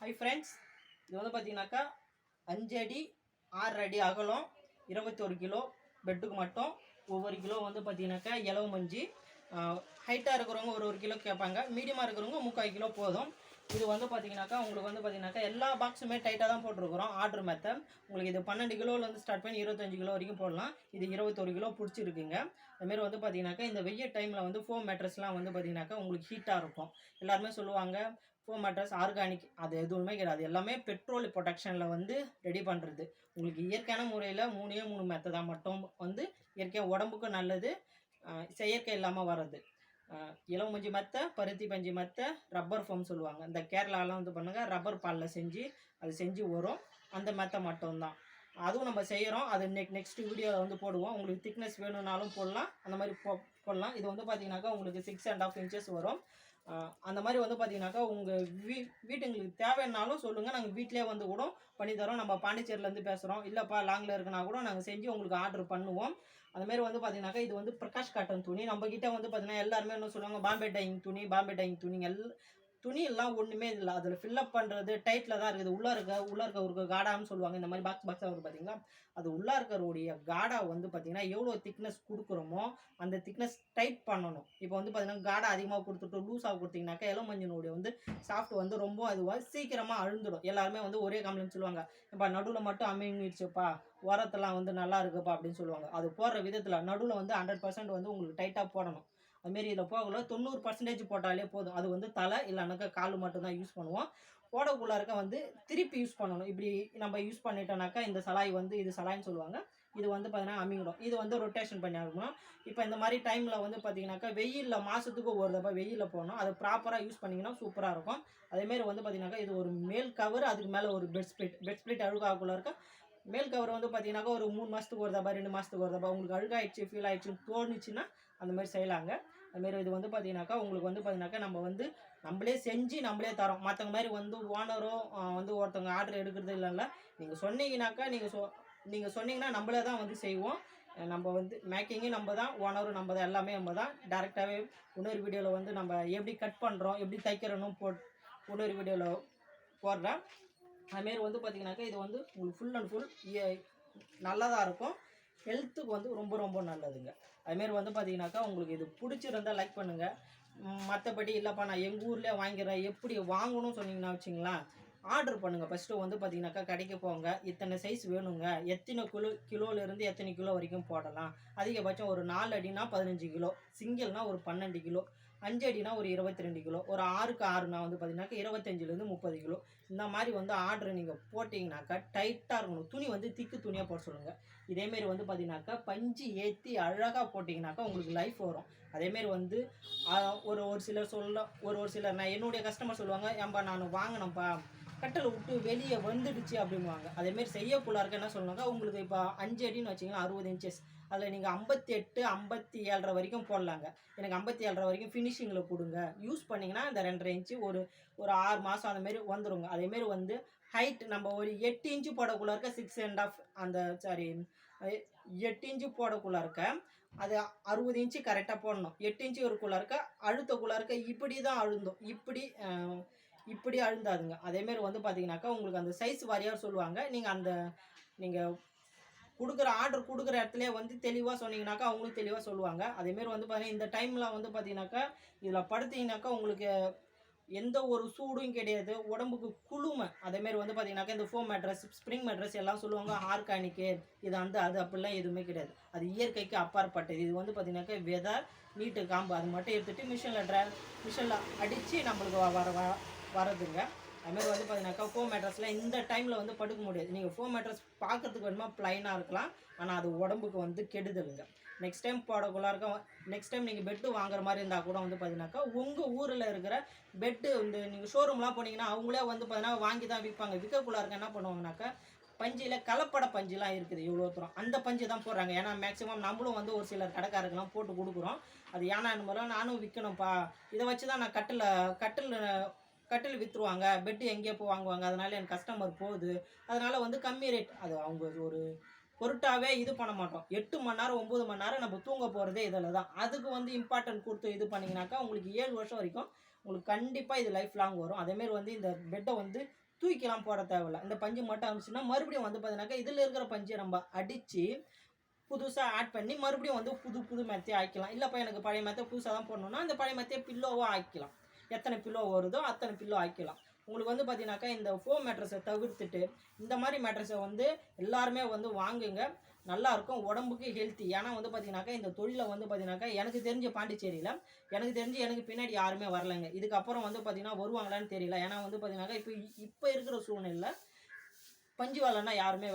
Hi friends, இது வந்து பார்த்தீங்கன்னாக்கா 5 அடி 6 அடி அகலம் 21 கிலோ பெட்டுக்கு மட்டும். ஒவ்வொரு கிலோ வந்து பார்த்தீங்கன்னாக்கா இலவு மஞ்சி. ஹைட்டாக இருக்கிறவங்க ஒரு கிலோ கேட்பாங்க, மீடியமாக இருக்கிறவங்க 3/4 கிலோ போதும். இது வந்து பார்த்தீங்கன்னாக்கா உங்களுக்கு வந்து பார்த்தீங்கன்னாக்கா எல்லா பாக்ஸுமே டைட்டாக தான் போட்டிருக்கிறோம். ஆர்டர் மெத்தட் உங்களுக்கு இது 12 கிலோலேருந்து ஸ்டார்ட் பண்ணி 25 கிலோ வரைக்கும் போடலாம். இது 21 கிலோ பிடிச்சிருக்குங்க. அதுமாரி வந்து பார்த்தீங்கன்னாக்கா இந்த வெய்ய டைமில் வந்து ஃபோம் மேட்ரஸ்லாம் வந்து பார்த்தீங்கன்னாக்கா உங்களுக்கு ஹீட்டாக இருக்கும். எல்லாருமே சொல்லுவாங்க ஃபோம் மேட்ரஸ் ஆர்கானிக், அது எதுவுமே கிடையாது. எல்லாமே பெட்ரோல் ப்ரொடக்ஷனில் வந்து ரெடி பண்ணுறது. உங்களுக்கு இயற்கையான முறையில் 3 மெத்தடாக மட்டும் வந்து இயற்கையாக உடம்புக்கும் நல்லது, செயற்கை இல்லாமல் வர்றது. இலவ மஞ்சி மெத்தை, பருத்தி பஞ்சு மெத்தை, ரப்பர் ஃபோம் சொல்லுவாங்க. இந்த கேரளாலாம் வந்து பண்ணுங்க ரப்பர் பாலில் செஞ்சு வரும். அந்த மெத்தை மட்டும்தான் அதுவும் நம்ம செய்கிறோம். அது நெக்ஸ்ட் வீடியோவில் வந்து போடுவோம். உங்களுக்கு திக்னஸ் வேணும்னாலும் போடலாம், அந்த மாதிரி போடலாம். இது வந்து பார்த்தீங்கன்னாக்கா உங்களுக்கு 6.5 inches வரும். அந்த மாதிரி வந்து பார்த்தீங்கன்னாக்கா உங்கள் வீட்டுங்களுக்கு தேவைன்னாலும் சொல்லுங்கள், நாங்கள் வீட்டிலே வந்து கூட பண்ணித்தரோம். நம்ம பாண்டிச்சேரியிலேருந்து பேசுகிறோம். இல்லைப்பா லாங்கில் இருக்குன்னா கூட நாங்கள் செஞ்சு உங்களுக்கு ஆர்டர் பண்ணுவோம். அதுமாரி வந்து பார்த்தீங்கன்னாக்கா இது வந்து பிரகாஷ் காட்டன் துணி. நம்மக்கிட்ட வந்து பார்த்தீங்கன்னா எல்லாருமே என்ன சொல்லுவாங்க, பாம்பே டையிங் துணி. துணி எல்லாம் ஒன்றுமே இல்லை. அதில் ஃபில்லப் பண்ணுறது டைட்டில் தான் இருக்குது. உள்ளே இருக்க ஒரு காடான்னு சொல்லுவாங்க. இந்த மாதிரி பாக்ஸாக வரும் பார்த்தீங்களா, அது உள்ளே இருக்கிறோடைய காடா வந்து பார்த்தீங்கன்னா எவ்வளோ திக்னஸ் கொடுக்குறோமோ அந்த திக்னஸ் டைட் பண்ணணும். இப்போ வந்து பார்த்தீங்கன்னா காடா அதிகமாக கொடுத்துட்டு லூஸாக கொடுத்தீங்கன்னாக்கா இளம் மஞ்சனுடைய வந்து சாஃப்ட் வந்து ரொம்ப அதுவாக சீக்கிரமாக அழுந்துடும். எல்லாருமே வந்து ஒரே கம்ப்ளைண்ட் சொல்லுவாங்க, இப்போ நடுவில் மட்டும் அமைங்கிடுச்சுப்பா, ஓரத்தெல்லாம் வந்து நல்லா இருக்குப்பா அப்படின்னு சொல்லுவாங்க. அது போடுற விதத்தில் நடுவில் வந்து 100% வந்து உங்களுக்கு டைட்டாக போடணும். அதுமாரி இதில் போகல 90% போட்டாலே போதும். அது வந்து தலை இல்லைனாக்கா கால் மட்டும்தான் யூஸ் பண்ணுவோம். போடக்குள்ளாருக்க வந்து திருப்பி யூஸ் பண்ணணும். இப்படி நம்ம யூஸ் பண்ணிட்டோம்னாக்கா இந்த சலாய் வந்து இது சலாய்ன்னு சொல்லுவாங்க. இது வந்து பார்த்தீங்கன்னா அமிங்கிடும். இது வந்து ரொட்டேஷன் பண்ணி ஆகணும். இப்போ இந்த மாதிரி டைமில் வந்து பார்த்தீங்கன்னாக்கா வெயிலில் மாதத்துக்கு ஒரு தடவை வெயிலில் போகணும். அது ப்ராப்பராக யூஸ் பண்ணிங்கன்னா சூப்பராக இருக்கும். அதேமாரி வந்து பார்த்தீங்கன்னாக்கா இது ஒரு மேல் கவர், அதுக்கு மேலே ஒரு பெட் ஸ்ப்ளிட் அழுகாக்குள்ள இருக்க மேல் கவர் வந்து பார்த்தீங்கன்னாக்கா ஒரு 3 மாதத்துக்கு ஒரு தடவை 2 மாதத்துக்கு ஒரு தடவை உங்களுக்கு அழுகாயிடுச்சு ஃபீல் ஆகிடுச்சுன்னு தோணுச்சுன்னா அந்த மாதிரி செய்யலாங்க. அதுமாரி இது வந்து பார்த்தீங்கன்னாக்கா உங்களுக்கு வந்து பார்த்தீங்கன்னாக்கா நம்ம வந்து நம்மளே செஞ்சு நம்மளே தரோம். மற்றவங்க மாதிரி வந்து ஓனரோ வந்து ஒருத்தவங்க ஆர்டர் எடுக்கிறது இல்லைல்ல. நீங்கள் சொன்னீங்கன்னாக்கா நீங்கள் சொன்னீங்கன்னா நம்மளே தான் வந்து செய்வோம். நம்ம வந்து மேக்கிங்கும் நம்ம தான், ஓனரும் நம்ம தான், எல்லாமே நம்ம தான். டேரெக்டாகவே இன்னொரு வீடியோவில் வந்து நம்ம எப்படி கட் பண்ணுறோம் எப்படி தைக்கிறோன்னு இன்னொரு வீடியோவில் போடுறேன். அதுமாரி வந்து பார்த்தீங்கன்னாக்கா இது வந்து உங்களுக்கு ஃபுல் அண்ட் ஃபுல் நல்லதாக இருக்கும். ஹெல்த்துக்கு வந்து ரொம்ப ரொம்ப நல்லதுங்க. அதுமாரி வந்து பார்த்தீங்கன்னாக்கா உங்களுக்கு இது பிடிச்சிருந்தால் லைக் பண்ணுங்கள். மற்றபடி இல்லைப்பா நான் எங்கள் ஊர்லேயே வாங்கிக்கிறேன், எப்படி வாங்கணும்னு சொன்னீங்கன்னா வச்சிங்களேன், ஆர்டர் பண்ணுங்கள். ஃபஸ்ட்டு வந்து பார்த்தீங்கன்னாக்கா கடைக்கு போங்க, இத்தனை சைஸ் வேணுங்க, எத்தனை கிலோலேருந்து எத்தனை கிலோ வரைக்கும் போடலாம். அதிகபட்சம் ஒரு 4 அடினா 15 கிலோ, சிங்கிள்னா ஒரு 12 கிலோ, 5 அடினா ஒரு 22 கிலோ, ஒரு 6க்கு 6னா வந்து பார்த்தீங்கன்னாக்கா 25லேருந்து 30 கிலோ. இந்த மாதிரி வந்து ஆர்டர் நீங்கள் போட்டிங்கனாக்கா டைட்டாக இருக்கணும். துணி வந்து திக்கு துணியாக போட சொல்லுங்கள். இதேமாரி வந்து பார்த்தீங்கன்னாக்கா பஞ்சு ஏற்றி அழகாக போட்டிங்கனாக்கா உங்களுக்கு லைஃப் வரும். அதேமாரி வந்து ஒரு சிலர் நான் என்னுடைய கஸ்டமர் சொல்லுவாங்க, ஏன்பா நான் வாங்கினேன்ப்பா கட்டளை விட்டு வெளியே வந்துடுச்சு அப்படிங்குவாங்க. அதேமாரி செய்யக்குள்ளாருக்க என்ன சொல்லுவாங்க, உங்களுக்கு இப்போ 5 அடின்னு வச்சிங்கன்னா 60 inches, அதில் நீங்கள் 58 57 வரைக்கும் போடலாங்க. எனக்கு 57 வரைக்கும் ஃபினிஷிங்கில் கொடுங்க. யூஸ் பண்ணிங்கன்னா இந்த 2.5 இன்ச்சு ஒரு 6 மாதம் அந்தமாரி வந்துடுங்க. அதேமாரி வந்து ஹைட் நம்ம ஒரு 8 இன்ச்சு போடக்குள்ள இருக்க 6.5 8 இன்ச்சு போடக்குள்ள இருக்க அது 60 இன்ச்சு கரெக்டாக போடணும். 8 இன்ச்சு ஒருக்குள்ள இருக்க அழுத்தக்குள்ள இருக்க இப்படி தான் அழுந்தோம், இப்படி அழுந்தாதுங்க. அதேமாரி வந்து பார்த்தீங்கன்னாக்கா உங்களுக்கு அந்த சைஸ் வாரியாக சொல்லுவாங்க. நீங்கள் ஆர்டர் கொடுக்குற இடத்துல வந்து தெளிவாக சொன்னீங்கன்னாக்கா அவங்களும் தெளிவாக சொல்லுவாங்க. அதேமாரி வந்து பார்த்தீங்கன்னா இந்த டைமில் வந்து பார்த்தீங்கன்னாக்கா இதில் படுத்திங்கனாக்கா உங்களுக்கு எந்த ஒரு சூடும் கிடையாது, உடம்புக்கு குளுமை. அதேமாரி வந்து பார்த்தீங்கன்னாக்கா இந்த ஃபோம் மேட்ரஸ், ஸ்ப்ரிங் மேட்ரஸ் எல்லாம் சொல்லுவாங்க ஆர்கானிக்கு, இது அது அப்படிலாம் எதுவுமே கிடையாது. அது இயற்கைக்கு அப்பாற்பட்டது. இது வந்து பார்த்தீங்கன்னாக்கா விதை, நீட்டு காம்பு அது மட்டும் எடுத்துகிட்டு மிஷினில் அடித்து நம்மளுக்கு வரதுங்க. அதுமாரி வந்து பார்த்தீங்கன்னாக்கா ஃபோம் மேட்ரஸில் இந்த டைமில் வந்து படுக்க முடியாது. நீங்கள் ஃபோம் மேட்ரஸ் பார்க்குறதுக்கு வேணுமா ப்ளைனாக இருக்கலாம், ஆனால் அது உடம்புக்கு வந்து கெடுதலுங்க. நெக்ஸ்ட் டைம் நீங்கள் பெட்டு வாங்குற மாதிரி இருந்தால் கூட வந்து பார்த்தீங்கன்னாக்கா உங்கள் ஊரில் இருக்கிற பெட்டு இந்த நீங்கள் ஷோரூம்லாம் போனீங்கன்னா அவங்களே வந்து பார்த்தீங்கன்னா வாங்கி தான் விற்பாங்க. விற்கக்குள்ளாருக்க என்ன பண்ணுவாங்கனாக்கா பஞ்சில் கலப்பட பஞ்சுலாம் இருக்குது இவ்வளோ தூரம், அந்த பஞ்சு தான் போடுறாங்க. ஏன்னா மேக்ஸிமம் நம்மளும் வந்து ஒரு சிலர் கடைக்காரருக்கெல்லாம் போட்டு கொடுக்குறோம். அது ஏன்னா என்ன நானும் விற்கணும்ப்பா, இதை வச்சு தான் நான் கட்டில் விற்றுருவாங்க, பெட்டு எங்கேயோ போய் வாங்குவாங்க, அதனால எனக்கு கஸ்டமர் போகுது, அதனால் வந்து கம்மி ரேட். அது அவங்க ஒரு பொருட்டாகவே இது பண்ண மாட்டோம். 8 மணி நேரம் 9 மணி நேரம் நம்ம தூங்க போகிறதே இதில் தான். அதுக்கு வந்து இம்பார்ட்டன்ட் கொடுத்து இது பண்ணிங்கனாக்கா உங்களுக்கு 7 வருஷம் வரைக்கும் உங்களுக்கு கண்டிப்பாக இது லைஃப் லாங் வரும். அதேமாரி வந்து இந்த பெட்டை வந்து தூக்கிலாம் போட தேவையில்ல. இந்த பஞ்சு மட்டும் அனுப்பிச்சுன்னா மறுபடியும் வந்து பார்த்தீங்கன்னாக்கா இதில் இருக்கிற பஞ்சை நம்ம அடித்து புதுசாக ஆட் பண்ணி மறுபடியும் வந்து புது மெத்தையை ஆக்கிக்கலாம். இல்லைப்பா எனக்கு பழைய மெத்தை புதுசாக தான் போடணுன்னா அந்த பழைய மெத்தையை பில்லோவாக ஆக்கிக்கலாம். எத்தனை பில்லோ வருதோ அத்தனை பில்லோ ஆக்கிக்கலாம். உங்களுக்கு வந்து பார்த்தீங்கன்னாக்கா இந்த ஃபோம் மேட்ரஸை தவிர்த்துட்டு இந்த மாதிரி மேட்ரஸை வந்து எல்லாருமே வந்து வாங்குங்க. நல்லாயிருக்கும், உடம்புக்கு ஹெல்த்தி. ஏன்னா வந்து பார்த்தீங்கன்னாக்கா இந்த தொழிலை வந்து பார்த்தீங்கன்னாக்கா எனக்கு தெரிஞ்ச பாண்டிச்சேரியில் எனக்கு பின்னாடி யாருமே வரலைங்க. இதுக்கப்புறம் வந்து பார்த்தீங்கன்னா வருவாங்களான்னு தெரியல. ஏன்னா வந்து பார்த்தீங்கன்னாக்கா இப்போ இருக்கிற சூழ்நிலையில் பஞ்சு வேலைன்னா யாருமே